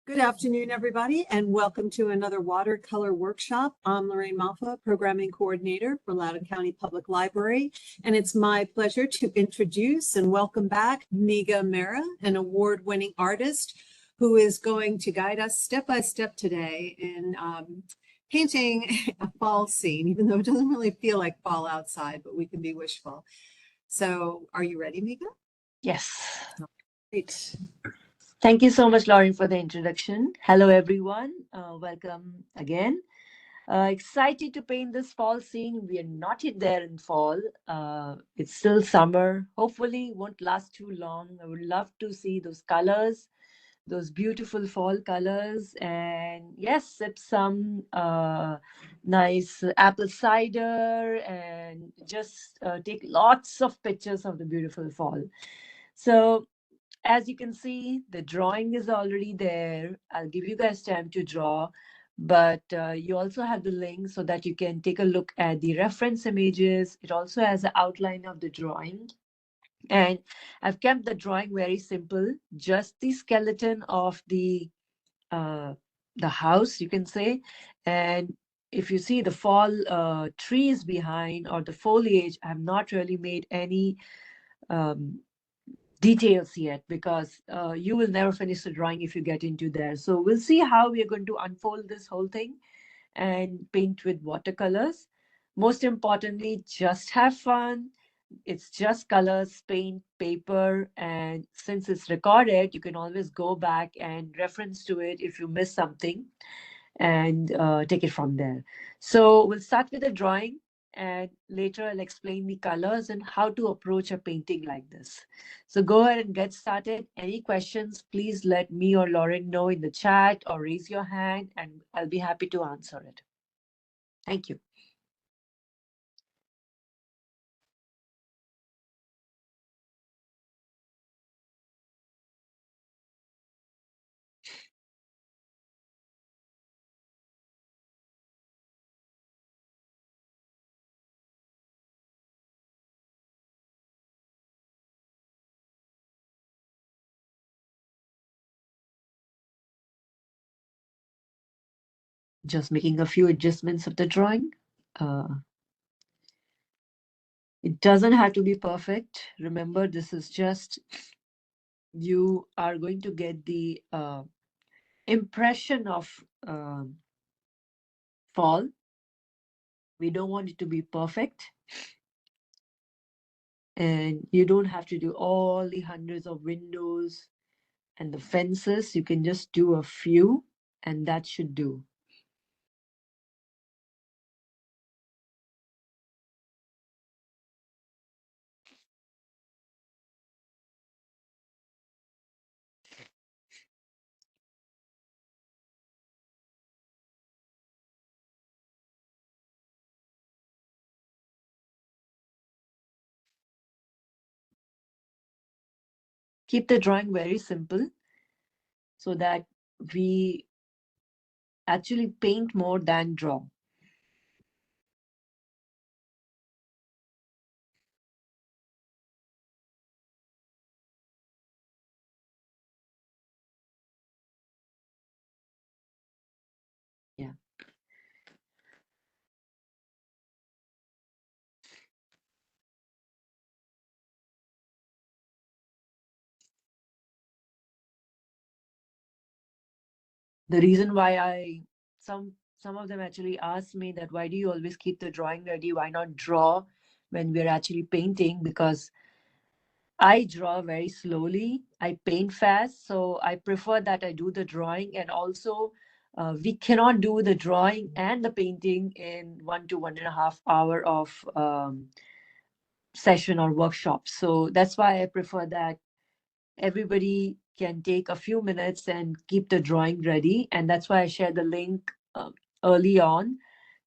Good afternoon, everybody, and welcome to another watercolor workshop. I'm Lorraine Malfa, Programming Coordinator for Loudoun County Public Library, and it's my pleasure to introduce and welcome back Megha Mehra, an award-winning artist who is going to guide us step by step today in painting a fall scene, even though it doesn't really feel like fall outside, but we can be wishful. So are you ready, Megha? Yes. Great. Thank you so much, Lauren, for the introduction. Hello, everyone. Welcome again. Excited to paint this fall scene. We are not yet there in fall. It's still summer. Hopefully, won't last too long. I would love to see those colors, those beautiful fall colors, and yes, sip some nice apple cider and just take lots of pictures of the beautiful fall. So as you can see, the drawing is already there. I'll give you guys time to draw, but you also have the link so that you can take a look at the reference images. It also has an outline of the drawing. And I've kept the drawing very simple, just the skeleton of uh, the house, you can say. And if you see the fall trees behind or the foliage, I have not really made any um, details yet because you will never finish the drawing if you get into there. So we'll see how we are going to unfold this whole thing and paint with watercolors. Most importantly, just have fun. It's just colors, paint, paper, and since it's recorded, you can always go back and reference to it if you miss something and take it from there. So we'll start with the drawing and later I'll explain the colors and how to approach a painting like this. So go ahead and get started. Any questions, please let me or Lauren know in the chat or raise your hand and I'll be happy to answer it. Thank you. Just making a few adjustments of the drawing. It doesn't have to be perfect. Remember, this is just, you are going to get the impression of fall. We don't want it to be perfect. And you don't have to do all the hundreds of windows and the fences. You can just do a few and that should do. Keep the drawing very simple so that we actually paint more than draw. Yeah. The reason why some of them actually ask me that why do you always keep the drawing ready? Why not draw when we're actually painting? Because I draw very slowly. I paint fast, so I prefer that I do the drawing. And also, we cannot do the drawing and the painting in 1 to 1.5 hour of session or workshop. So that's why I prefer that everybody can take a few minutes and keep the drawing ready. And that's why I share the link early on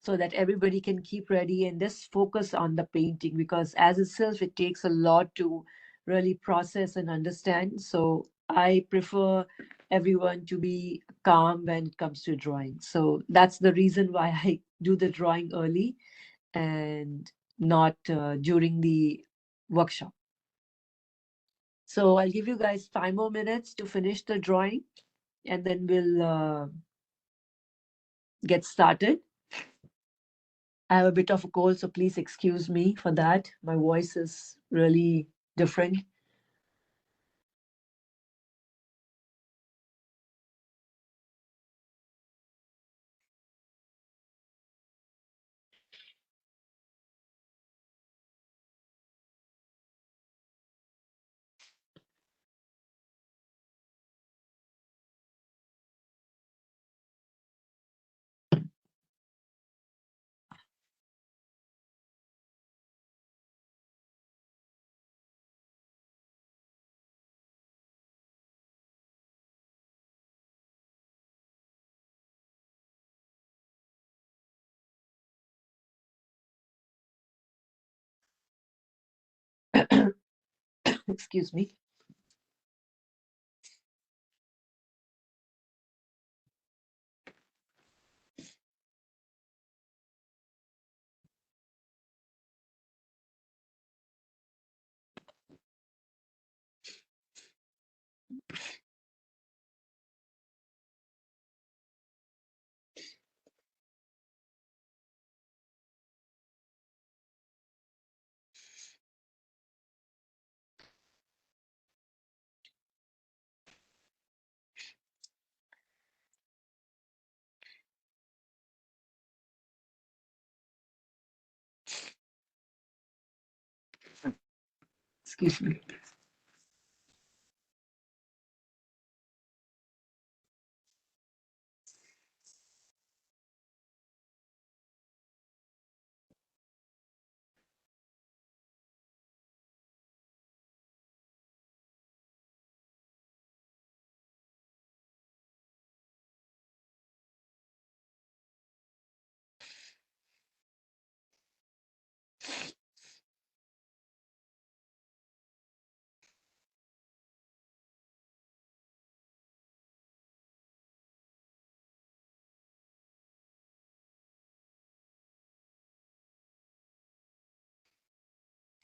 so that everybody can keep ready and just focus on the painting, because as itself, it takes a lot to really process and understand. So I prefer everyone to be calm when it comes to drawing. So that's the reason why I do the drawing early and not during the workshop. So I'll give you guys 5 more minutes to finish the drawing. and then we'll get started. I have a bit of a cold, so please excuse me for that. My voice is really different. Excuse me. Excuse me.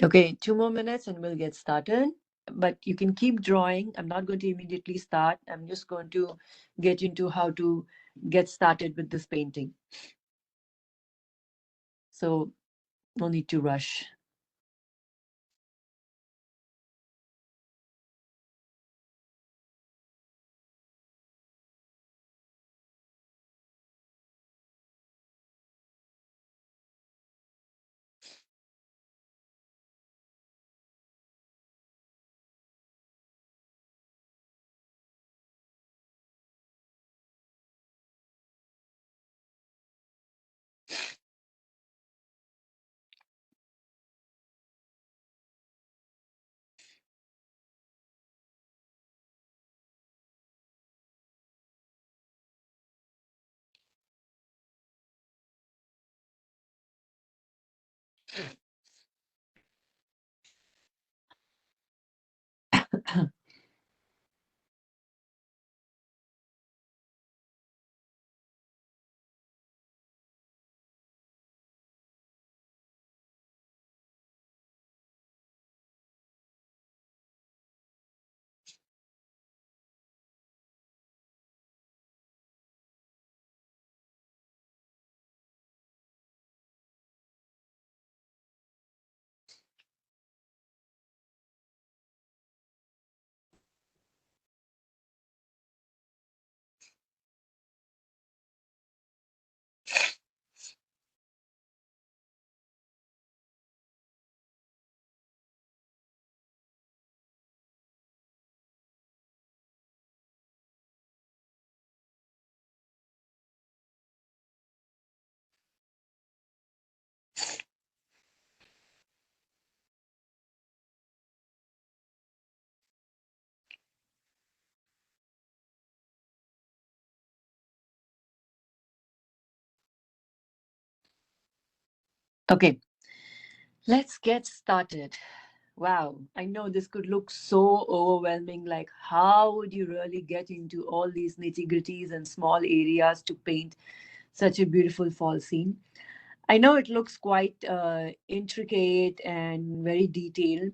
Okay, 2 more minutes and we'll get started. But you can keep drawing. I'm not going to immediately start. I'm just going to get into how to get started with this painting. So no need to rush. Okay, let's get started. Wow, I know this could look so overwhelming. Like, how would you really get into all these nitty-gritties and small areas to paint such a beautiful fall scene? I know it looks quite intricate and very detailed,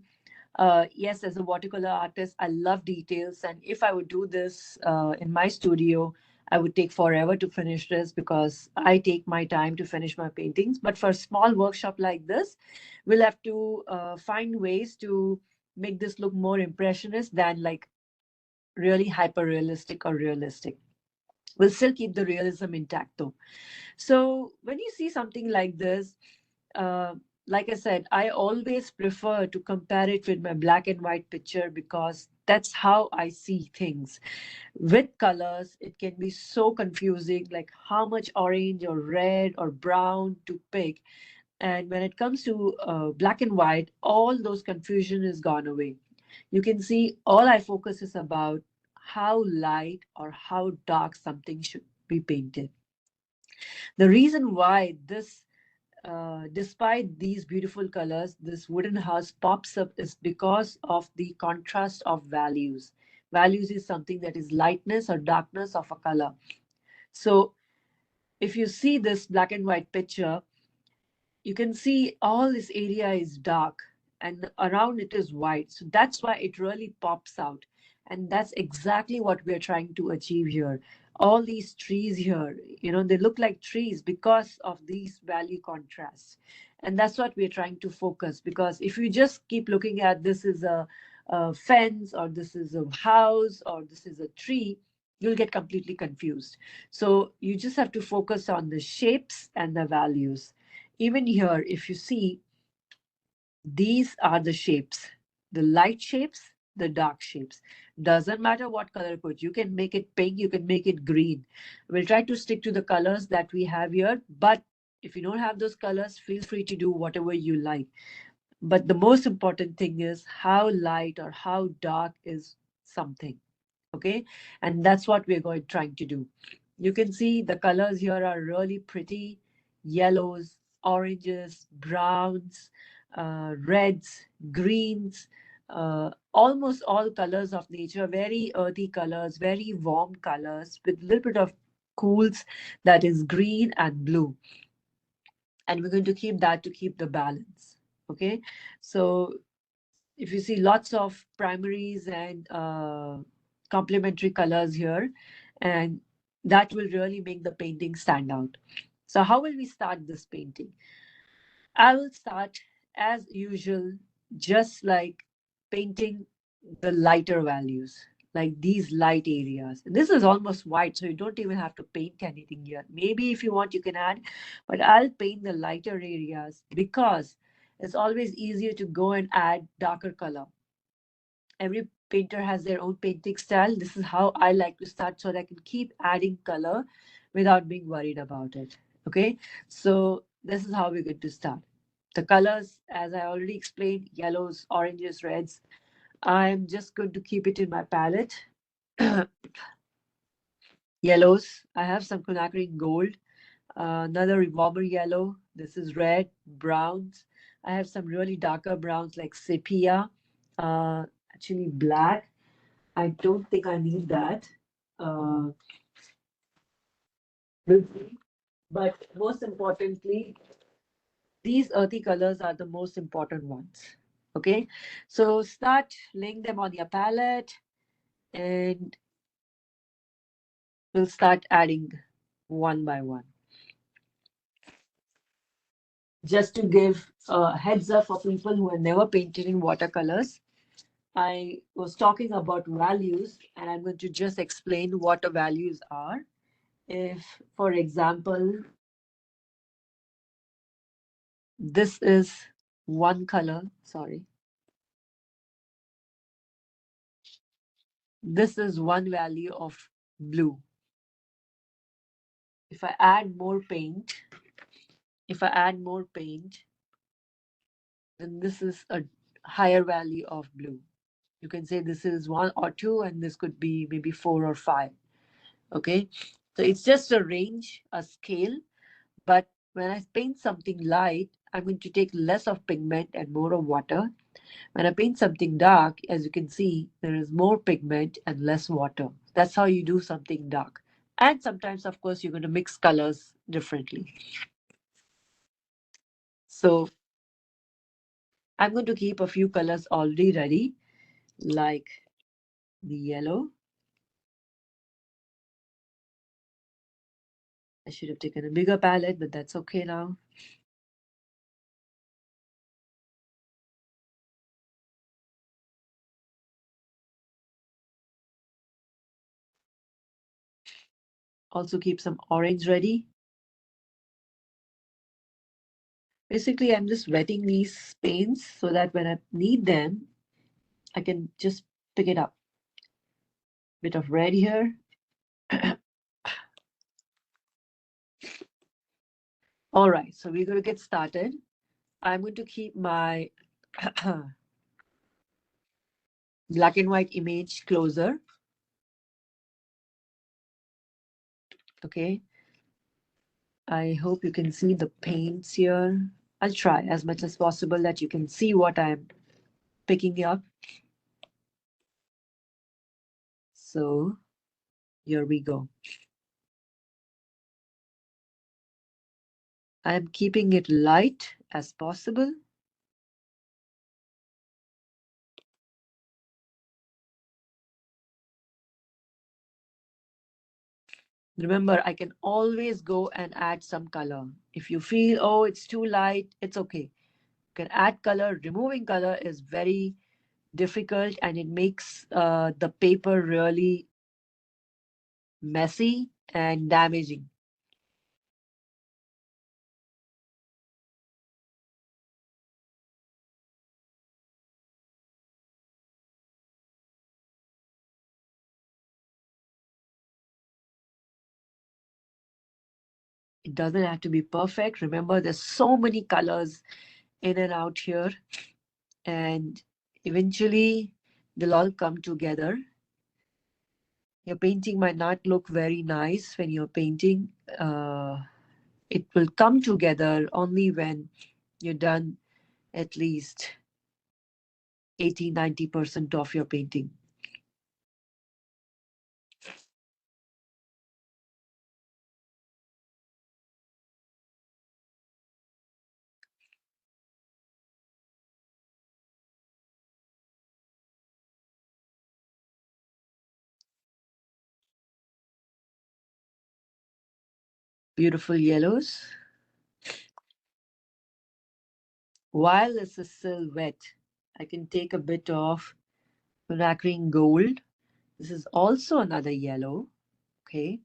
Yes, as a watercolor artist, I love details. And if I would do this in my studio, I would take forever to finish this because I take my time to finish my paintings. But for a small workshop like this, we'll have to find ways to make this look more impressionist than like really hyper realistic or realistic. We'll still keep the realism intact though. So when you see something like this, uh, like I said, I always prefer to compare it with my black and white picture because that's how I see things. With colors, it can be so confusing, like how much orange or red or brown to pick. And when it comes to black and white, all those confusion is gone away. You can see all I focus is about how light or how dark something should be painted. The reason why this, despite these beautiful colors, this wooden house pops up is because of the contrast of values. Values is something that is lightness or darkness of a color. So if you see this black and white picture, you can see all this area is dark and around it is white. So that's why it really pops out. And that's exactly what we're trying to achieve here. All these trees here, they look like trees because of these value contrasts. And that's what we're trying to focus, because if you just keep looking at this is a fence or this is a house or this is a tree, you'll get completely confused. So you just have to focus on the shapes and the values. Even here, if you see, these are the shapes, the light shapes, the dark shapes. Doesn't matter what color you put. You can make it pink, you can make it green. We'll try to stick to the colors that we have here, but if you don't have those colors, feel free to do whatever you like. But the most important thing is how light or how dark is something. Okay, and that's what we're going trying to do. You can see the colors here are really pretty: yellows, oranges, browns, reds, greens, almost all colors of nature, very earthy colors, very warm colors with a little bit of cools, that is green and blue. And we're going to keep that to keep the balance. Okay, so if you see lots of primaries and complementary colors here, and that will really make the painting stand out. So how will we start this painting? I will start as usual, just like painting the lighter values, like these light areas. This is almost white, so you don't even have to paint anything here. Maybe if you want, you can add, but I'll paint the lighter areas because it's always easier to go and add darker color. Every painter has their own painting style. This is how I like to start so that I can keep adding color without being worried about it. Okay, so this is how we're going to start. The colors, as I already explained, yellows, oranges, reds. I'm just going to keep it in my palette. Yellows, I have some quinacridone gold, another warmer yellow. This is red, browns. I have some really darker browns like sepia, actually black. I don't think I need that. Uh, we'll see. But most importantly, these earthy colors are the most important ones. Okay, so start laying them on your palette and we'll start adding one by one. Just to give a heads up for people who have never painted in watercolors, I was talking about values and I'm going to just explain what the values are. If, for example, this is one color, sorry. This is one value of blue. If I add more paint, if I add more paint, then this is a higher value of blue. You can say this is one or two, and this could be maybe four or five. Okay, so it's just a range, a scale. But when I paint something light, I'm going to take less of pigment and more of water. When I paint something dark, as you can see, there is more pigment and less water. That's how you do something dark. And sometimes, of course, you're going to mix colors differently. So I'm going to keep a few colors already ready, like the yellow. I should have taken a bigger palette, but that's okay now. Also keep some orange ready. Basically, I'm just wetting these paints so that when I need them, I can just pick it up. Bit of red here. All right, so we're going to get started. I'm going to keep my black and white image closer. Okay. I hope you can see the paints here. I'll try as much as possible that you can see what I'm picking up. So here we go. I'm keeping it light as possible. Remember, I can always go and add some color. If you feel, oh, it's too light, it's okay. You can add color. Removing color is very difficult and it makes the paper really messy and damaging. It doesn't have to be perfect. Remember, there's so many colors in and out here, and eventually they'll all come together. Your painting might not look very nice when you're painting. It will come together only when you're done at least 80-90% of your painting. Beautiful yellows. While this is still wet, I can take a bit of nacreing gold. This is also another yellow, okay?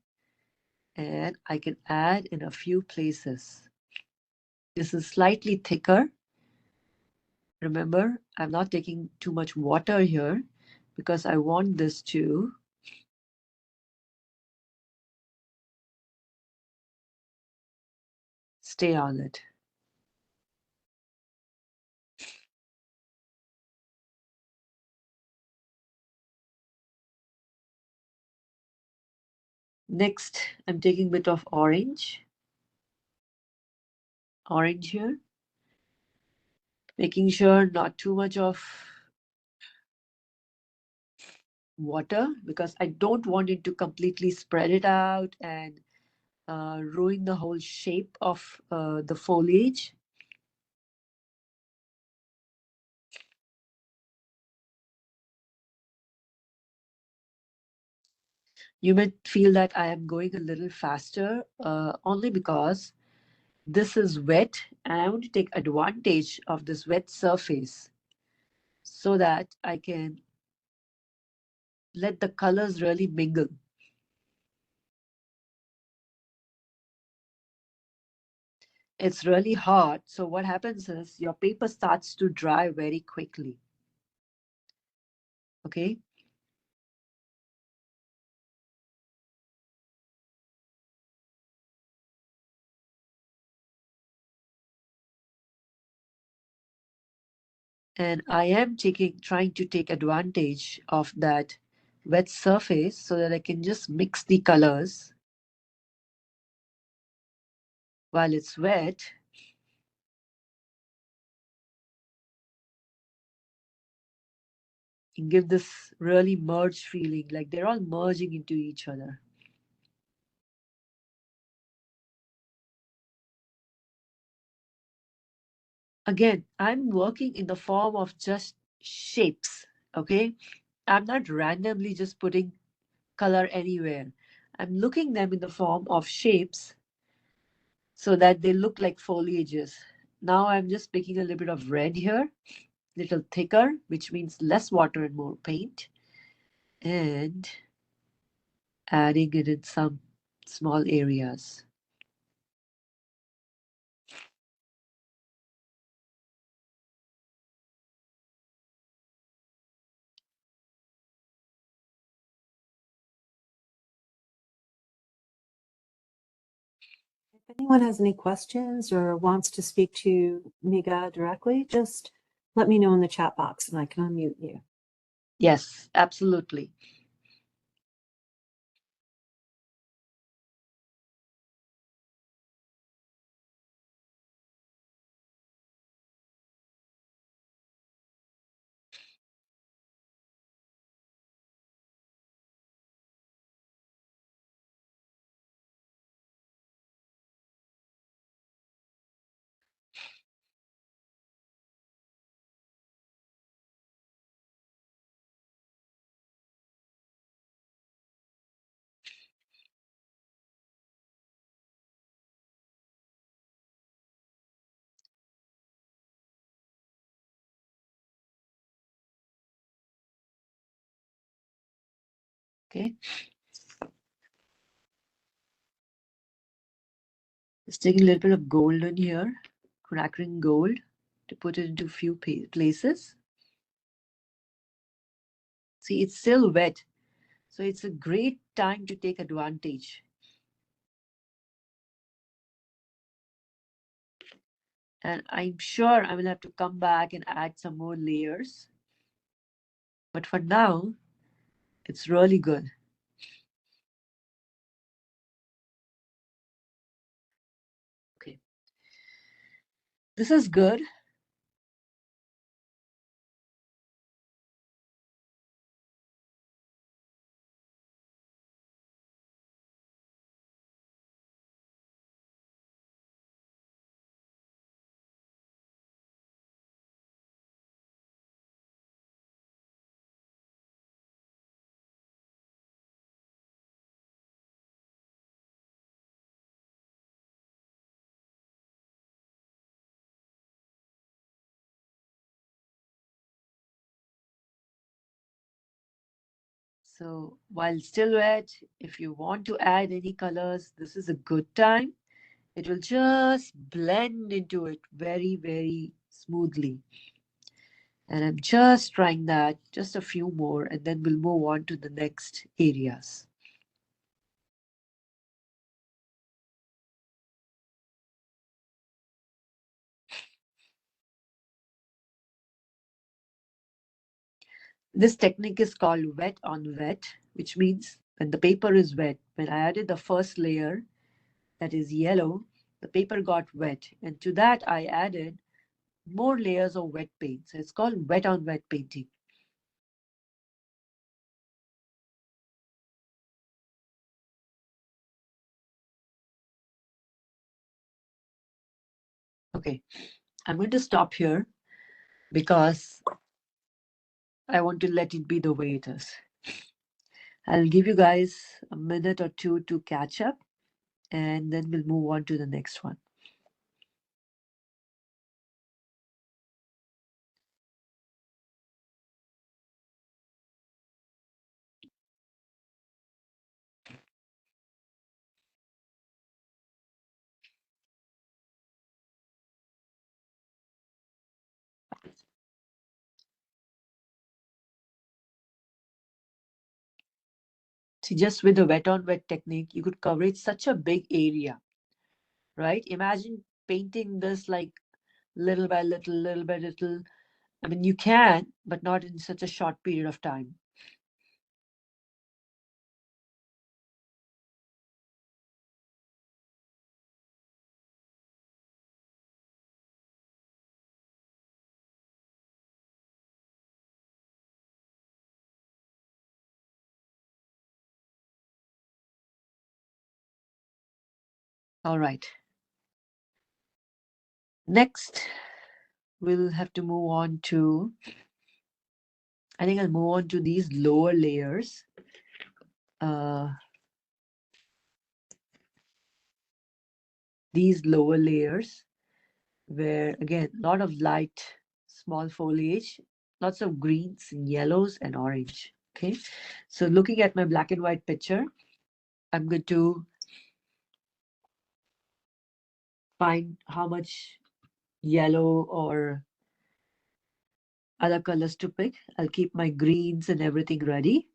And I can add in a few places. This is slightly thicker. Remember, I'm not taking too much water here because I want this to stay on it. Next, I'm taking a bit of orange here, making sure not too much of water because I don't want it to completely spread it out and ruin the whole shape of the foliage. You might feel that I am going a little faster only because this is wet and I want to take advantage of this wet surface so that I can let the colors really mingle. It's really hot, so what happens is your paper starts to dry very quickly. Okay. And I am trying to take advantage of that wet surface so that I can just mix the colors while it's wet. And give this really merged feeling, like they're all merging into each other. Again, I'm working in the form of just shapes, okay? I'm not randomly just putting color anywhere. I'm looking them in the form of shapes so that they look like foliages. Now I'm just picking a little bit of red here, little thicker, which means less water and more paint, and adding it in some small areas. If anyone has any questions or wants to speak to Megha directly, just let me know in the chat box and I can unmute you. Yes, absolutely. Okay. Just taking a little bit of gold in here, crackling gold, to put it into a few places. See, it's still wet, so it's a great time to take advantage. And I'm sure I will have to come back and add some more layers. But for now, it's really good. Okay. This is good. So while still wet, if you want to add any colors, this is a good time. It will just blend into it very, very smoothly. And I'm just trying that, just a few more, and then we'll move on to the next areas. This technique is called wet on wet, which means when the paper is wet, when I added the first layer, that is yellow, the paper got wet. And to that, I added more layers of wet paint. So it's called wet on wet painting. Okay, I'm going to stop here because I want to let it be the way it is. I'll give you guys a minute or two to catch up, and then we'll move on to the next one. See, just with the wet on wet technique, you could cover it such a big area, right? Imagine painting this like little by little, little by little. I mean, you can, but not in such a short period of time. All right. Next, we'll have to move on to, I think I'll move on to these lower layers. These lower layers where again, a lot of light, small foliage, lots of greens and yellows and orange. Okay. So looking at my black and white picture, I'm going to find how much yellow or other colors to pick. I'll keep my greens and everything ready.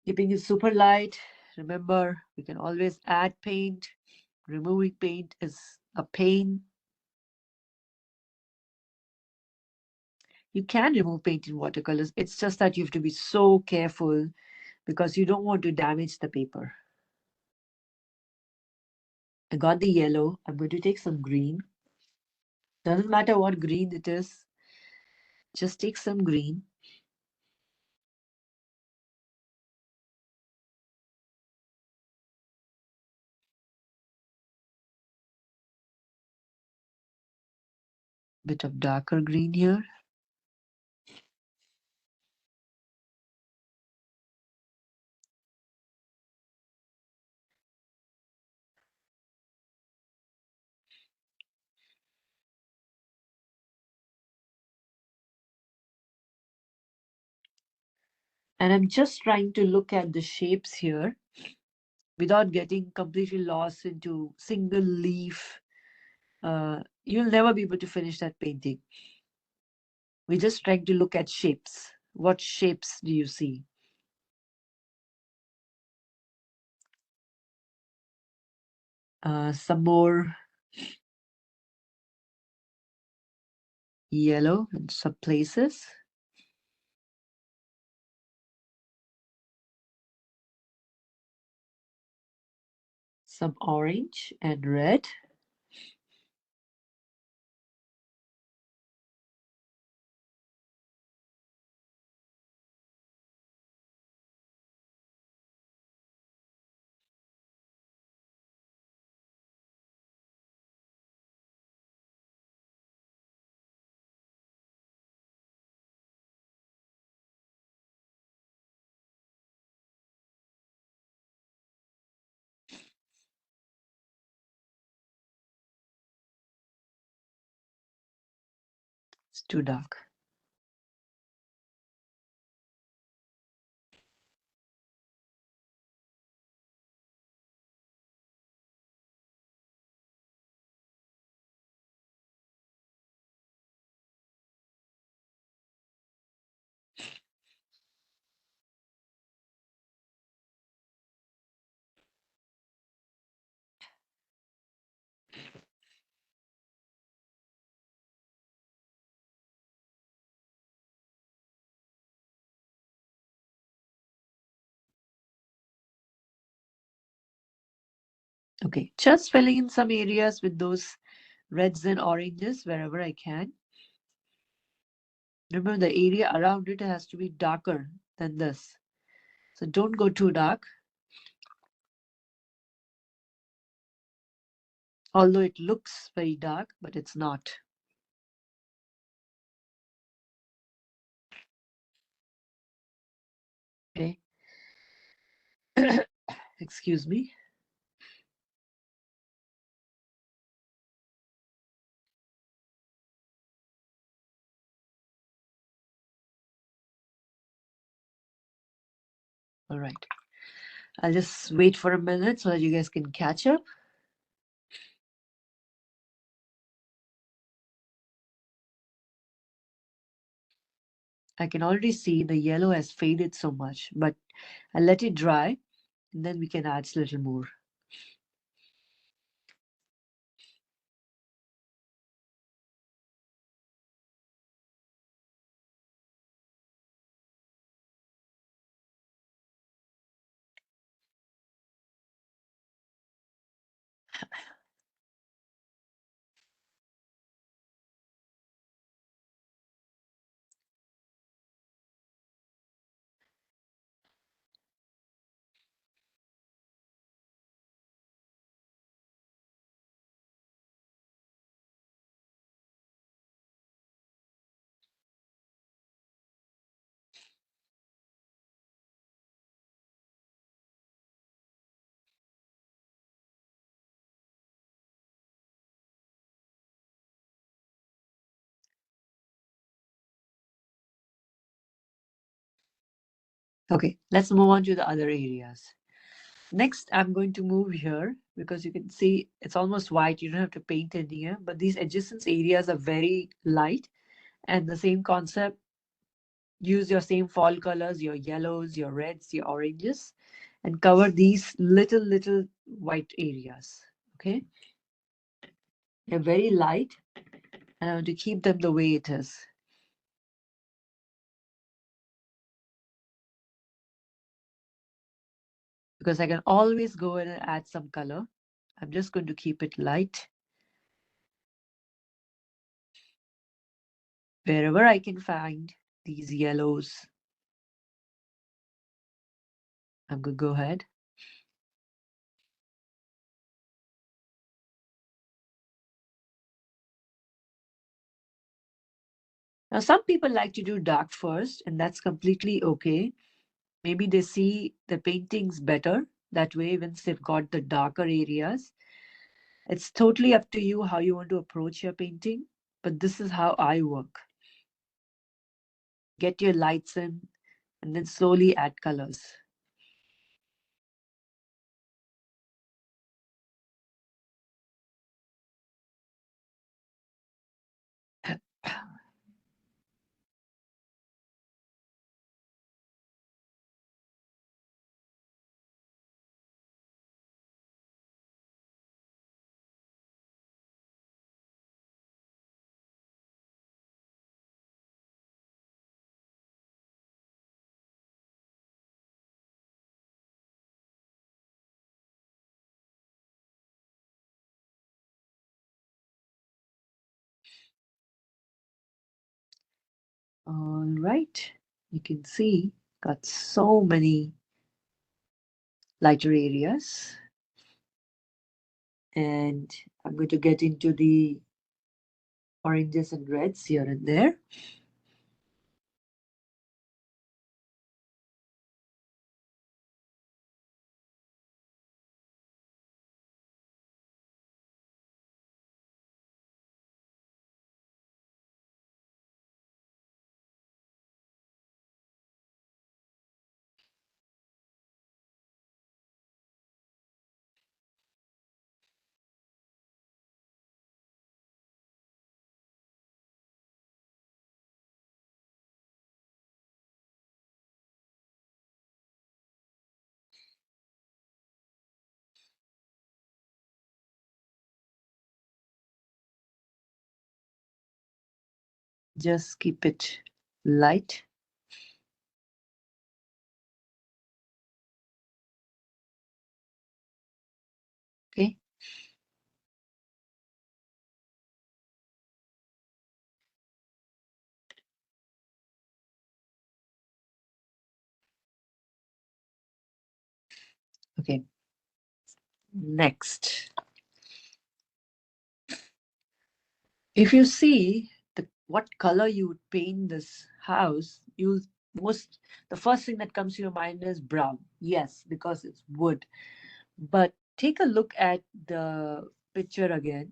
Keeping it super light. Remember, we can always add paint. Removing paint is a pain. You can remove paint in watercolors. It's just that you have to be so careful because you don't want to damage the paper. I got the yellow. I'm going to take some green. Doesn't matter what green it is. Just take some green. Bit of darker green here. And I'm just trying to look at the shapes here without getting completely lost into single leaf. You'll never be able to finish that painting. We're just trying to look at shapes. What shapes do you see? Some more yellow in some places. Some orange and red. It's too dark. Okay, just filling in some areas with those reds and oranges wherever I can. Remember, the area around it has to be darker than this. So don't go too dark. Although it looks very dark, but it's not. Okay. Excuse me. All right. I'll just wait for a minute so that you guys can catch up. I can already see the yellow has faded so much, but I'll let it dry and then we can add a little more. Okay, let's move on to the other areas. Next, I'm going to move here because you can see it's almost white. You don't have to paint in here, but these adjacent areas are very light, and the same concept. Use your same fall colors, your yellows, your reds, your oranges, and cover these little white areas. Okay, they're very light, and I want to keep them the way it is. Because I can always go in and add some color. I'm just going to keep it light. Wherever I can find these yellows, I'm going to go ahead. Now, some people like to do dark first, and that's completely okay. Maybe they see the paintings better that way once they've got the darker areas. It's totally up to you how you want to approach your painting, but this is how I work. Get your lights in and then slowly add colors. All right, you can see got so many lighter areas. And I'm going to get into the oranges and reds here and there. Just keep it light. Okay. Okay. Next. If you see what color you would paint this house, the first thing that comes to your mind is brown. Yes, because it's wood. But take a look at the picture again.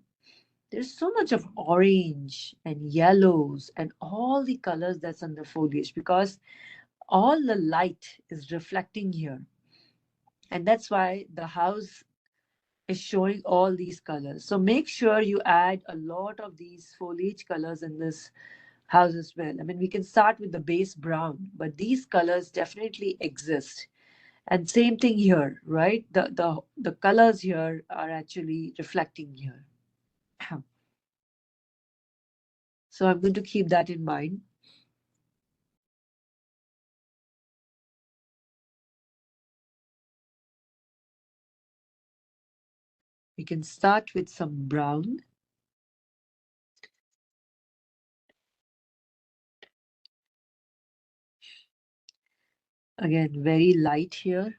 There's so much of orange and yellows and all the colors that's on the foliage because all the light is reflecting here. And that's why the house is showing all these colors. So make sure you add a lot of these foliage colors in this house as well. I mean, we can start with the base brown, but these colors definitely exist. And same thing here, right? The colors here are actually reflecting here. So I'm going to keep that in mind. We can start with some brown. Again, very light here.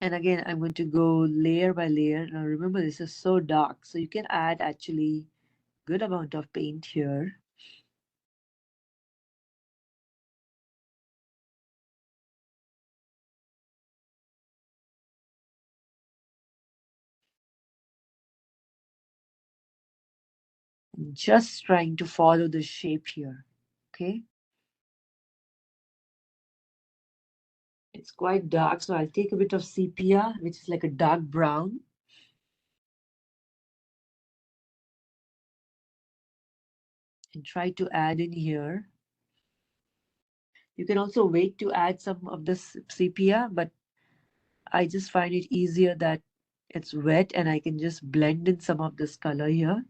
And again, I'm going to go layer by layer. Now remember, this is so dark, so you can add actually good amount of paint here. Just trying to follow the shape here. Okay. It's quite dark, so I'll take a bit of sepia, which is like a dark brown. And try to add in here. You can also wait to add some of this sepia, but I just find it easier that it's wet and I can just blend in some of this color here.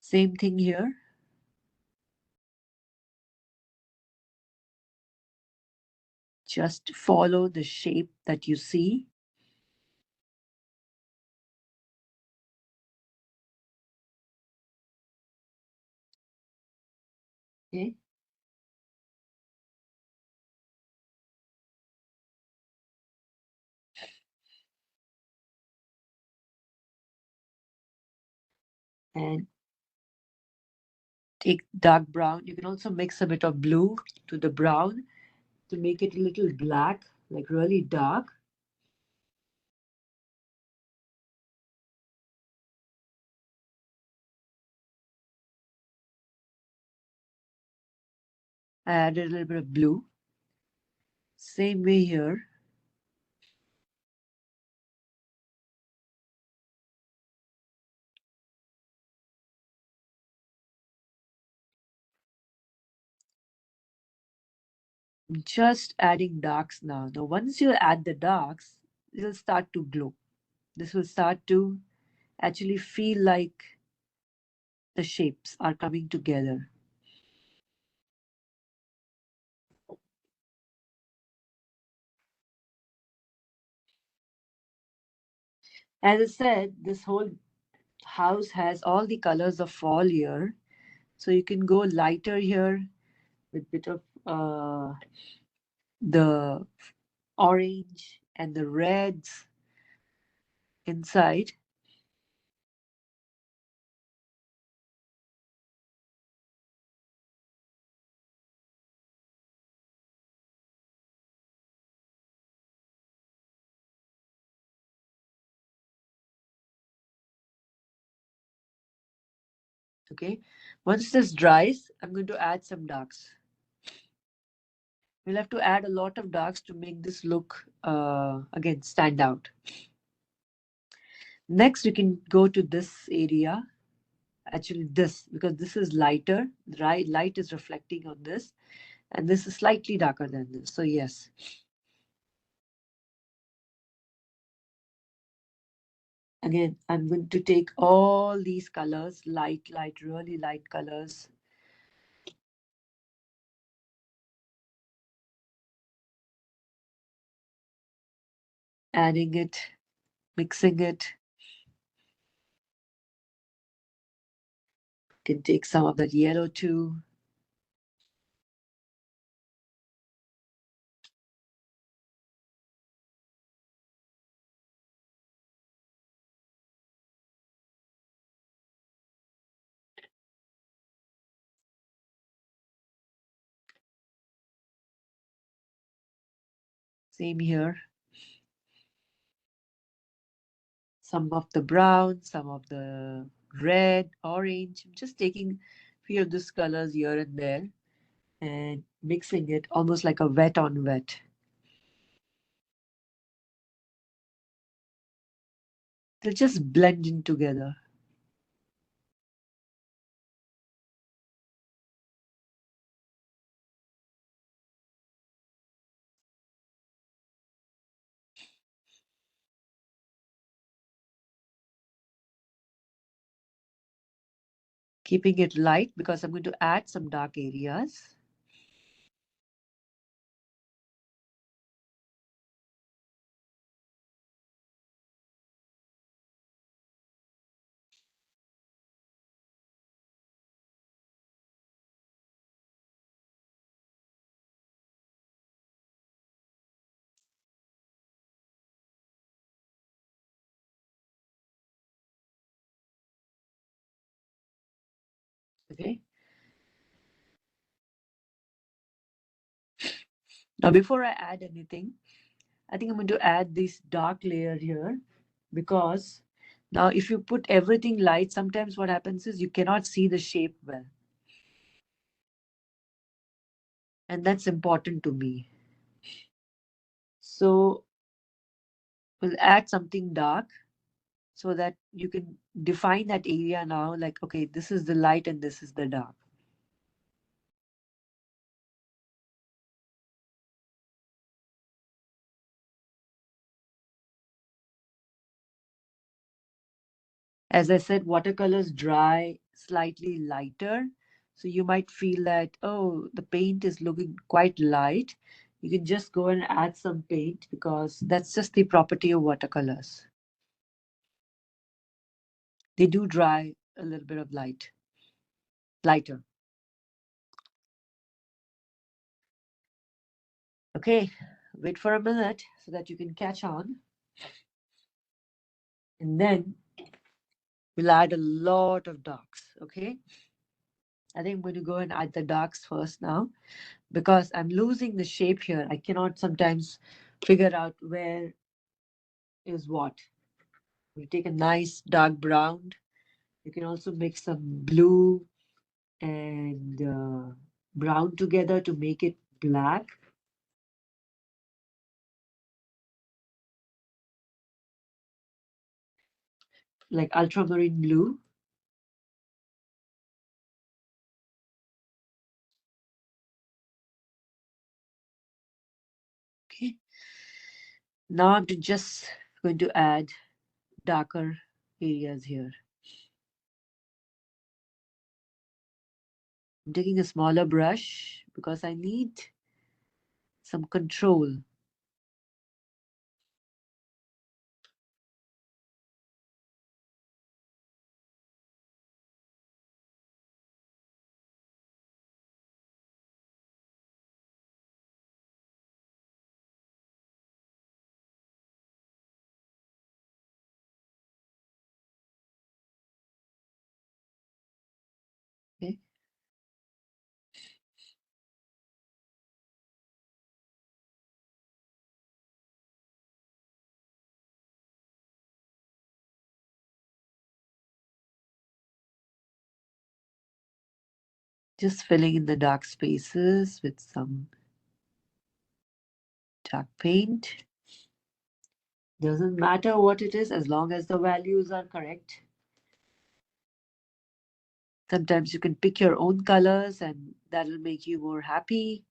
Same thing here. Just follow the shape that you see. Okay. And take dark brown. You can also mix a bit of blue to the brown to make it a little black, like really dark. I added a little bit of blue. Same way here. I'm just adding darks now. Now, once you add the darks, it will start to glow. This will start to actually feel like the shapes are coming together. As I said, this whole house has all the colors of fall here. So you can go lighter here with bit of the orange and the reds inside. Okay. Once this dries, I'm going to add some darks. We'll have to add a lot of darks to make this look, again, stand out. Next, we can go to this area. Actually, this, because this is lighter. Light is reflecting on this. And this is slightly darker than this. So yes. Again, I'm going to take all these colors, light, really light colors. Adding it, mixing it. Can take some of that yellow too. Same here. Some of the brown, some of the red, orange. I'm just taking a few of these colors here and there and mixing it almost like a wet on wet. They'll just blend in together. Keeping it light because I'm going to add some dark areas. Okay. Now, before I add anything, I think I'm going to add this dark layer here, because now if you put everything light, sometimes what happens is you cannot see the shape well. And that's important to me. So we'll add something dark so that you can define that area now, like, okay, this is the light and this is the dark. As I said, watercolors dry slightly lighter. So you might feel that, oh, the paint is looking quite light. You can just go and add some paint, because that's just the property of watercolors. They do dry a little bit of lighter. Okay, wait for a minute so that you can catch on. And then we'll add a lot of darks, okay? I think I'm going to go and add the darks first now, because I'm losing the shape here. I cannot sometimes figure out where is what. We take a nice dark brown. You can also mix some blue and brown together to make it black. Like ultramarine blue. Okay. Now I'm just going to add darker areas here. I'm taking a smaller brush because I need some control. Okay. Just filling in the dark spaces with some dark paint. Doesn't matter what it is, as long as the values are correct. Sometimes you can pick your own colors and that'll make you more happy.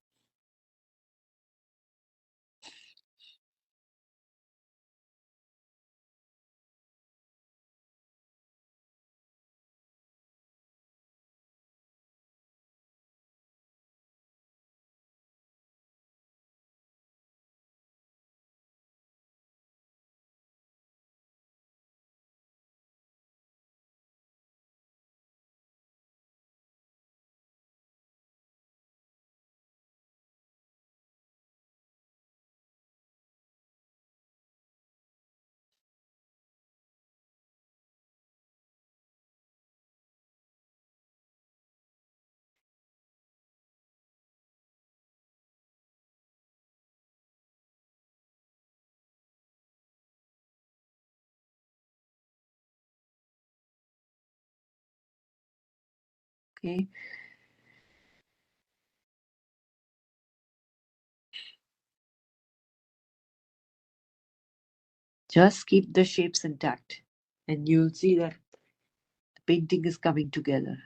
Okay. Just keep the shapes intact and you'll see that the painting is coming together.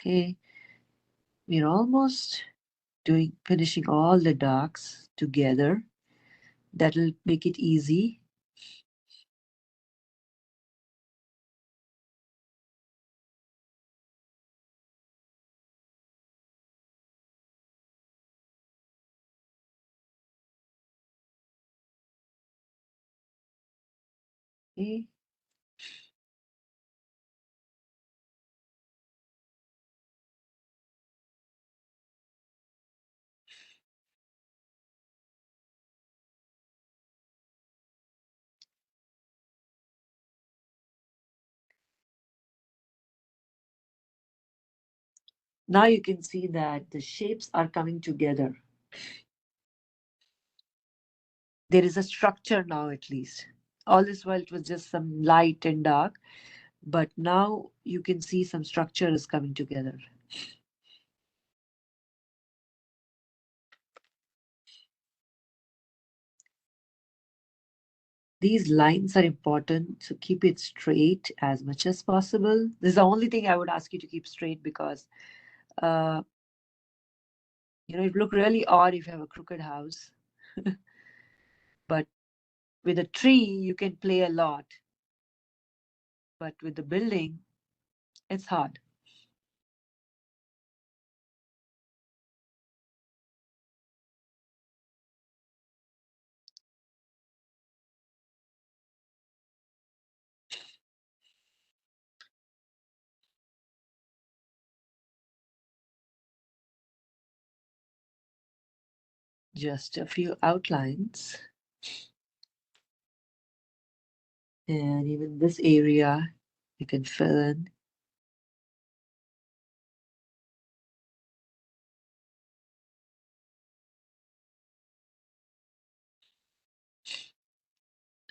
Okay, we're almost finishing all the darks together. That'll make it easy. Okay. Now you can see that the shapes are coming together. There is a structure now, at least. All this while it was just some light and dark, but now you can see some structure is coming together. These lines are important, so keep it straight as much as possible. This is the only thing I would ask you to keep straight, because uh, it look really odd if you have a crooked house. But with a tree, you can play a lot. But with the building, it's hard. Just a few outlines. And even this area, you can fill in.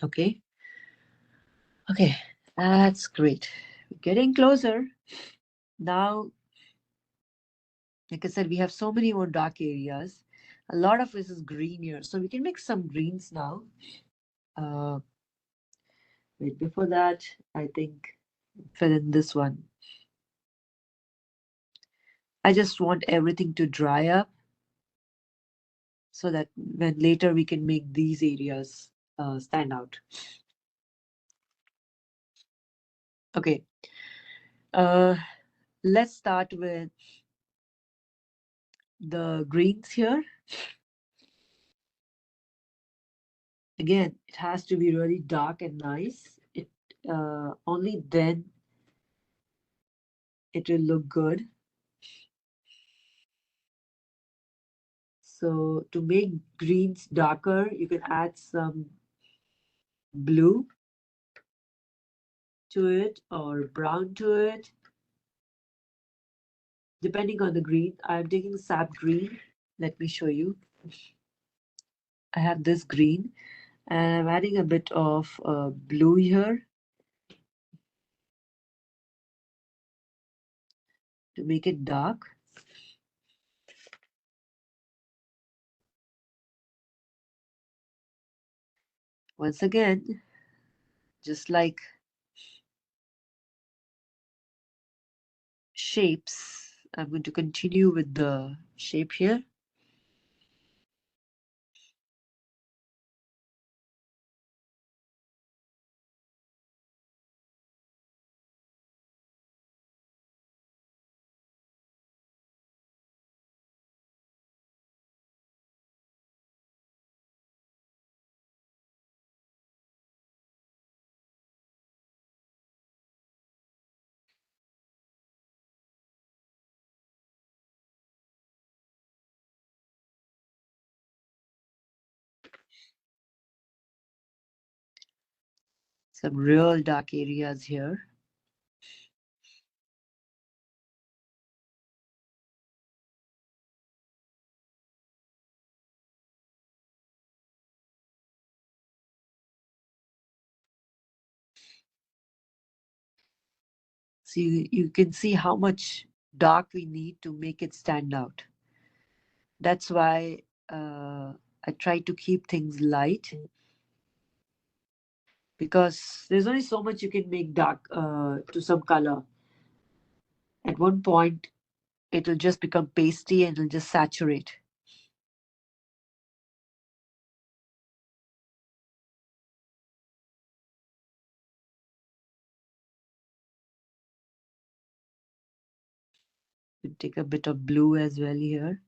Okay. Okay, that's great. We're getting closer. Now, like I said, we have so many more dark areas. A lot of this is green here. So we can make some greens now. Uh, Wait, before that, I think fill in this one. I just want everything to dry up so that when later we can make these areas stand out. Okay, let's start with the greens here. Again, it has to be really dark and nice. It only then it will look good. So to make greens darker, you can add some blue to it or brown to it, depending on the green. I'm taking sap green. Let me show you. I have this green and I'm adding a bit of blue here to make it dark. Once again, just like shapes, I'm going to continue with the shape here. Some real dark areas here. So you can see how much dark we need to make it stand out. That's why I try to keep things light, because there's only so much you can make dark to some color. At one point, it'll just become pasty and it'll just saturate. You take a bit of blue as well here.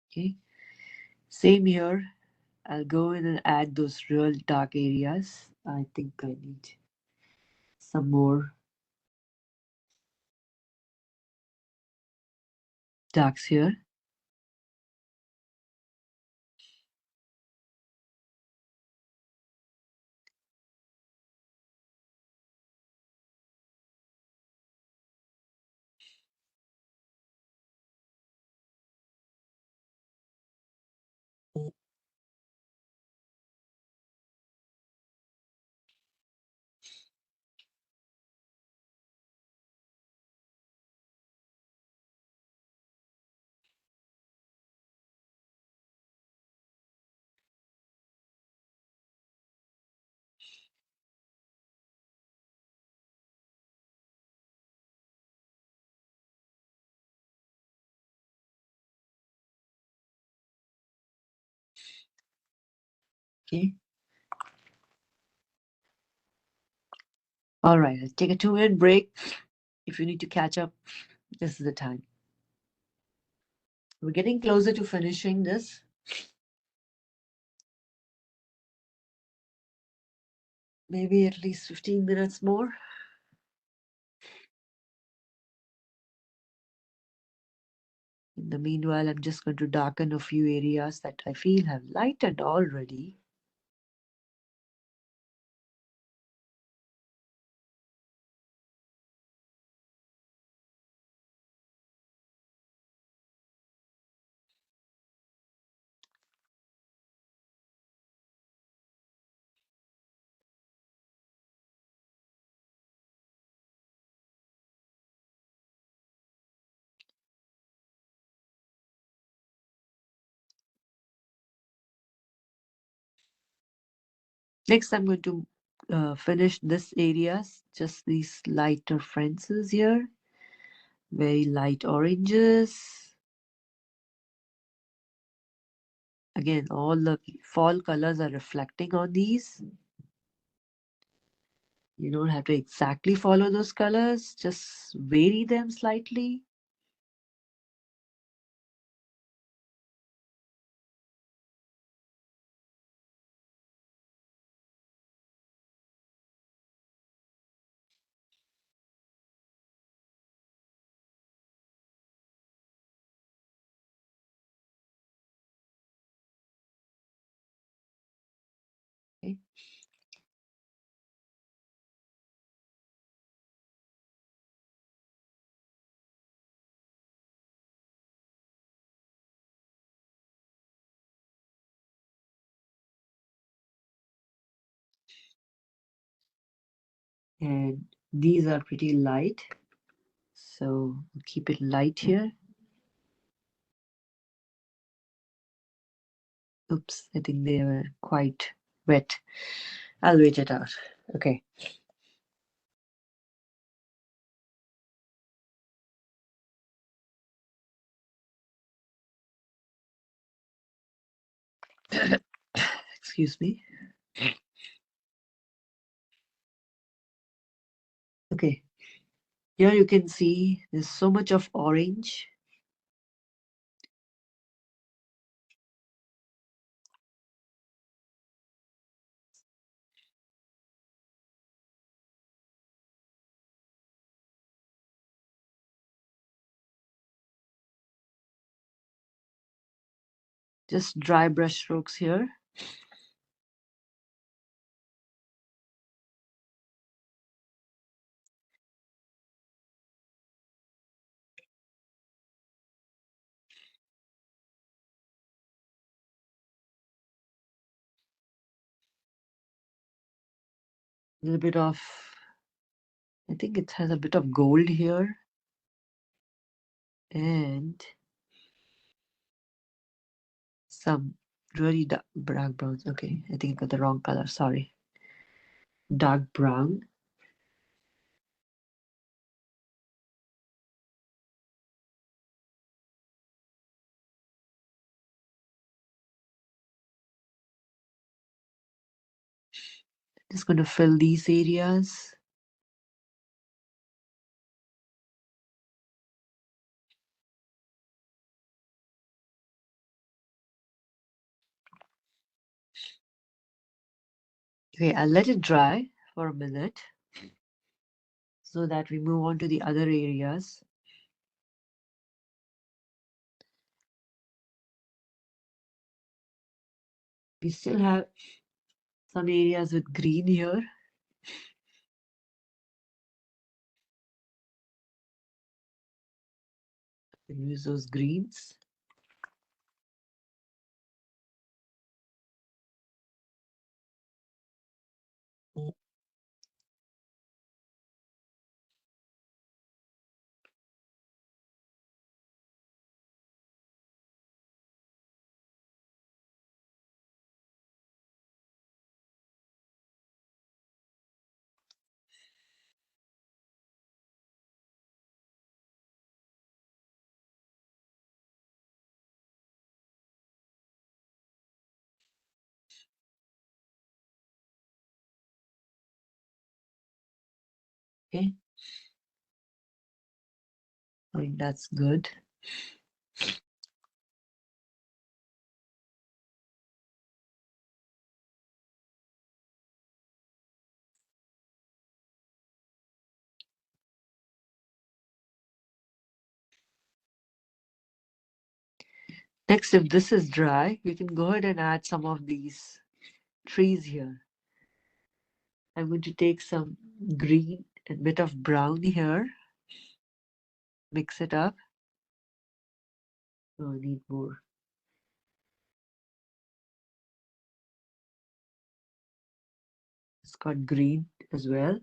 Okay, same here. I'll go in and add those real dark areas. I think I need some more darks here. Okay. All right, let's take a 2-minute break. If you need to catch up, this is the time. We're getting closer to finishing this. Maybe at least 15 minutes more. In the meanwhile, I'm just going to darken a few areas that I feel have lightened already. Next, I'm going to finish this areas, just these lighter fences here. Very light oranges. Again, all the fall colors are reflecting on these. You don't have to exactly follow those colors, just vary them slightly. Okay. And these are pretty light, so keep it light here. Oops, I think they were quite wet. I'll wait it out. Okay. Excuse me. Okay. Here you can see there's so much of orange. Just dry brush strokes here. little bit of, I think it has a bit of gold here and some really dark browns. Okay, I think I got the wrong color. Sorry. Dark brown. Just going to fill these areas. Okay, I'll let it dry for a minute so that we move on to the other areas. We still have some areas with green here. We'll use those greens. Okay, I think that's good. Next, if this is dry, we can go ahead and add some of these trees here. I'm going to take some green and bit of brown here. Mix it up. Oh, I need more. It's got green as well.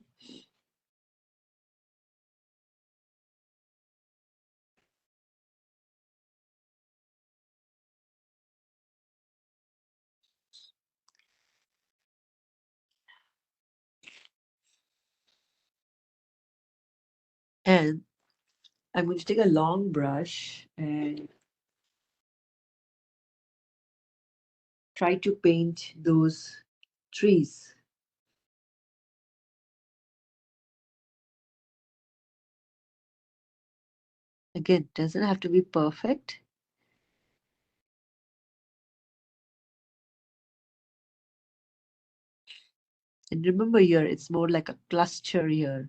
And I'm going to take a long brush and try to paint those trees. Again, doesn't have to be perfect. And remember here, it's more like a cluster here.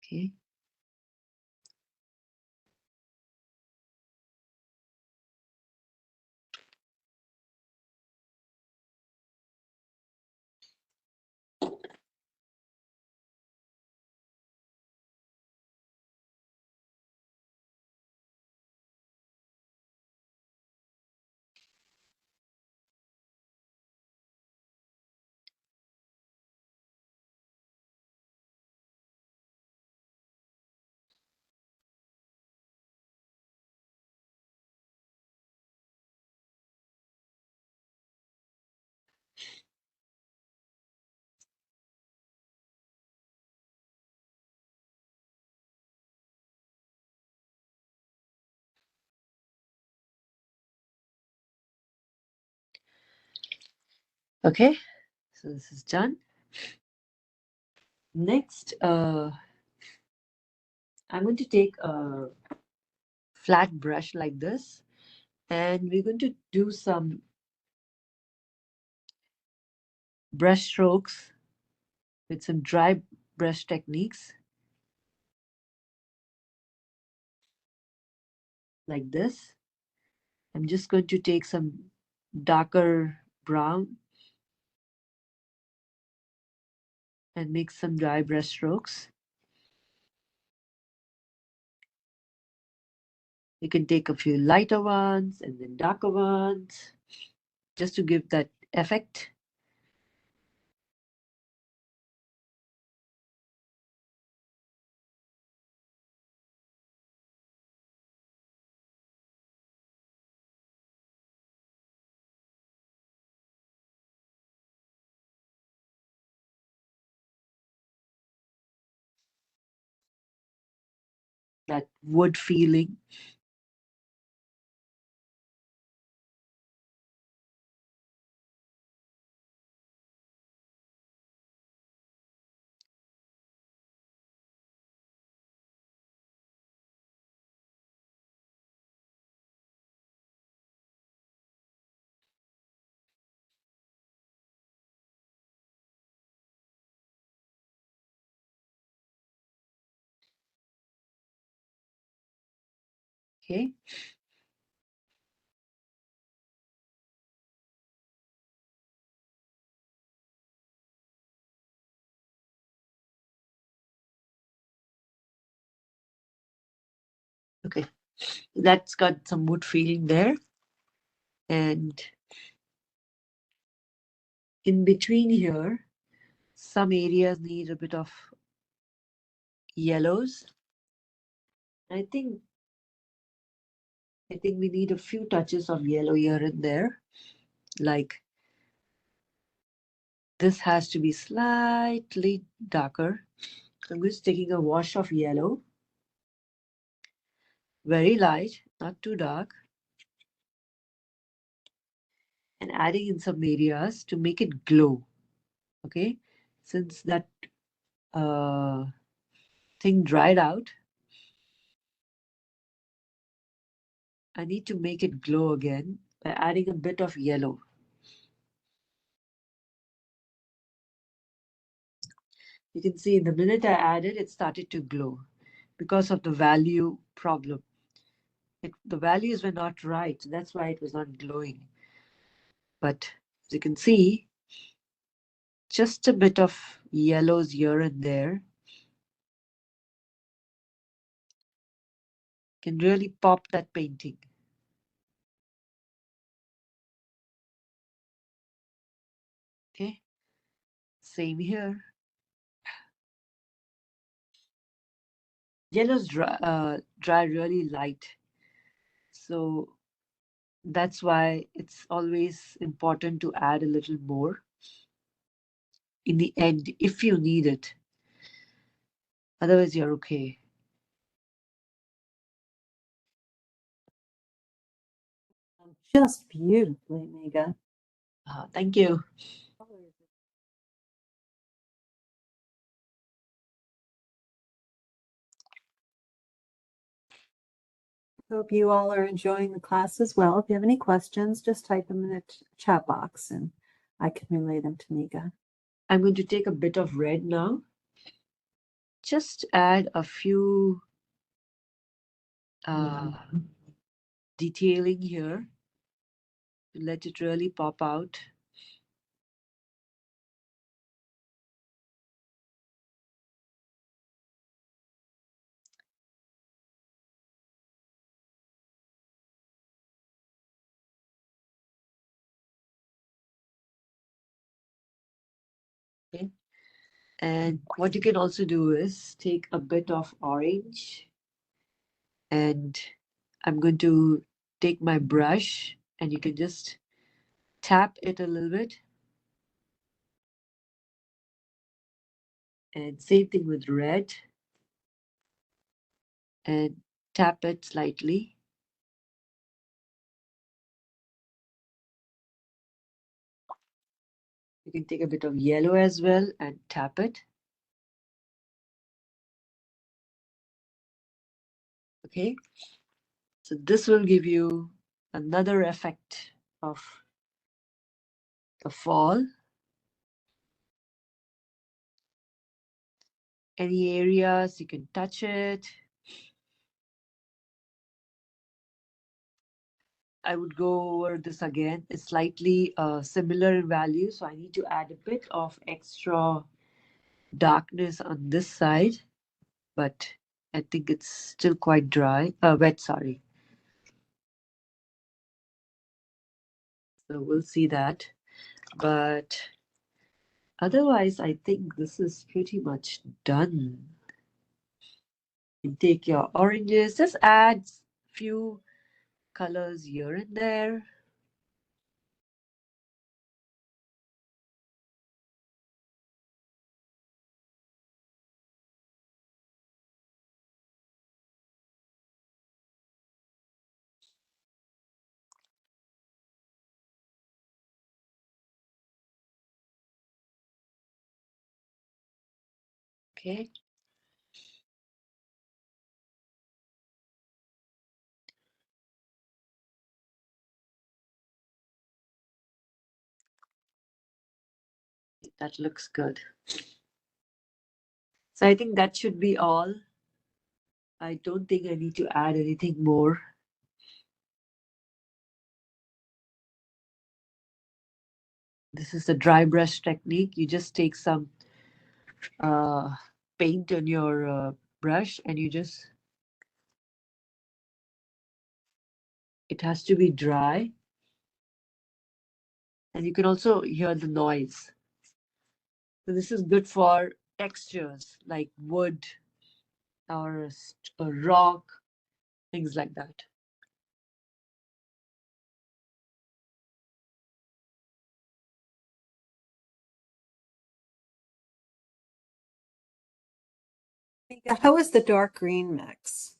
Okay. Okay, so this is done. Next, I'm going to take a flat brush like this, and we're going to do some brush strokes with some dry brush techniques like this. I'm just going to take some darker brown and make some dry brush strokes. You can take a few lighter ones and then darker ones just to give that effect. That wood feeling. Okay. Okay. That's got some wood feeling there. And in between here, some areas need a bit of yellows. I think we need a few touches of yellow here and there. Like this has to be slightly darker. I'm just taking a wash of yellow. Very light, not too dark. And adding in some areas to make it glow. Okay. Since that uh, thing dried out, I need to make it glow again by adding a bit of yellow. You can see the minute I added, it started to glow because of the value problem. The values were not right. So that's why it was not glowing. But as you can see, just a bit of yellows here and there can really pop that painting. Okay, same here. Yellows dry really light. So that's why it's always important to add a little more in the end if you need it. Otherwise, you're okay. Just beautifully, Megha. Thank you. Hope you all are enjoying the class as well. If you have any questions, just type them in the chat box and I can relay them to Megha. I'm going to take a bit of red now. Just add a few detailing here to let it really pop out. Okay. And what you can also do is take a bit of orange, and I'm going to take my brush and you can just tap it a little bit. And same thing with red. And tap it slightly. You can take a bit of yellow as well and tap it. Okay, so this will give you another effect of the fall. Any areas you can touch it. I would go over this again. It's slightly similar in value, so I need to add a bit of extra darkness on this side, but I think it's still quite dry, wet, sorry. So we'll see that. But otherwise, I think this is pretty much done. You take your oranges, just add few colors here and there. Okay. That looks good. So I think that should be all. I don't think I need to add anything more. This is the dry brush technique. You just take some paint on your brush and you just, it has to be dry. And you can also hear the noise. So this is good for textures like wood or a rock, things like that. How is the dark green mix?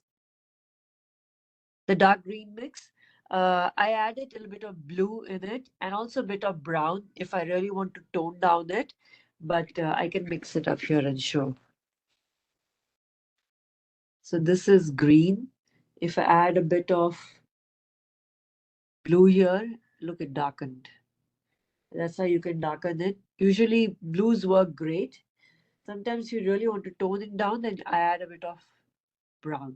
The dark green mix, I added a little bit of blue in it and also a bit of brown if I really want to tone down it. But I can mix it up here and show. So this is green. If I add a bit of blue here, look, it darkened. That's how you can darken it. Usually blues work great. Sometimes you really want to tone it down, then I add a bit of brown.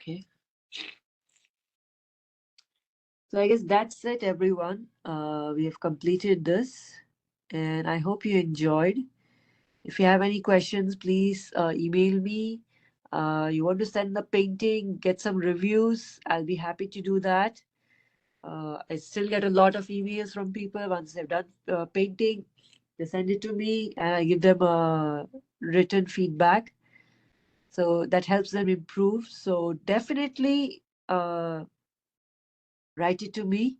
Okay. So I guess that's it, everyone. We have completed this and I hope you enjoyed. If you have any questions, please email me. You want to send the painting, get some reviews, I'll be happy to do that. I still get a lot of emails from people once they've done painting. They send it to me and I give them a written feedback. So that helps them improve. So definitely write it to me,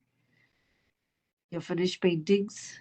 your finished paintings.